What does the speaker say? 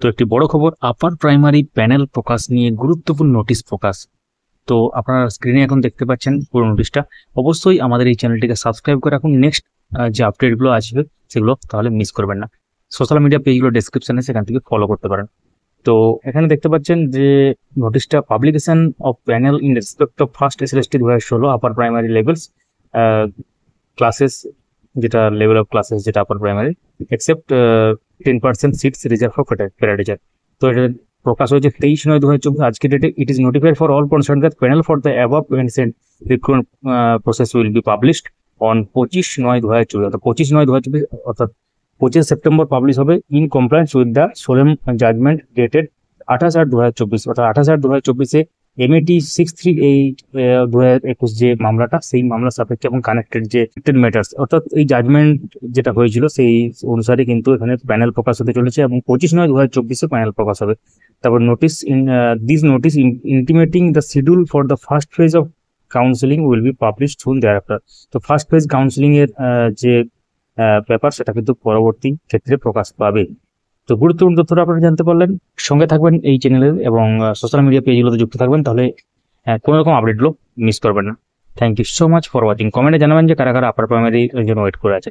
তো একটি বড় খবর, আপার প্রাইমারি প্যানেল প্রকাশ নিয়ে গুরুত্বপূর্ণ নোটিশ প্রকাশ। তো আপনারা স্ক্রিনে এখন দেখতে পাচ্ছেন পুরো নোটিশটা। অবশ্যই আমাদের এই চ্যানেলটিকে সাবস্ক্রাইব করে রাখুন, নেক্সট যে আপডেটগুলো আসবে সেগুলো তাহলে মিস করবেন না। সোশ্যাল মিডিয়া পেজগুলো ডেসক্রিপশনে, সেখান থেকে ফলো করতে পারেন। তো এখানে দেখতে পাচ্ছেন যে নোটিশটা, publication of panel in respect of first SLST 2016 upper primary levels classes, যেটা লেভেল অফ ক্লাসেস যেটা upper primary, except 10% seats reserve for parateacher. তো এটা প্রকাশ হয়েছে 23/9/2024 আজকে ডেটে। It is notified for all concern that panel for the above mentioned recruitment process will be published on 25/9/2024, অর্থাৎ 25/9/2024, অর্থাৎ 25 সেপ্টেম্বর পাবলিশ হবে, in compliance with the solemn judgment dated 28/8/2024, অর্থাৎ 28/8/2024-এ MAT 638/2021 যে মামলাটা, সেই মামলার সাপেক্ষে এবং কানেক্টেড যে ম্যাটার্স, অর্থাৎ এই জাজমেন্ট যেটা হয়েছিল সেই অনুসারে কিন্তু এখানে প্যানেল প্রকাশ হতে চলেছে এবং 25/9/2024-এ প্যানেল প্রকাশ হবে। তারপর notice this notice intimating the schedule for the first phase of counselling will be published soon thereafter. তো ফার্স্ট ফেজ কাউন্সিলিং এর যে ব্যাপার, সেটা কিন্তু পরবর্তী ক্ষেত্রে প্রকাশ পাবে। তো গুরুত্বপূর্ণ তথ্যটা আপনারা জানতে পারলেন। সঙ্গে থাকবেন এই চ্যানেলের এবং সোশ্যাল মিডিয়া পেজগুলোতে যুক্ত থাকবেন, তাহলে কোনো রকম আপডেটগুলো মিস করবেন না। Thank you so much for watching. কমেন্টে জানাবেন যে কারা কারা আপার প্রাইমারির জন্য ওয়েট করে আছে।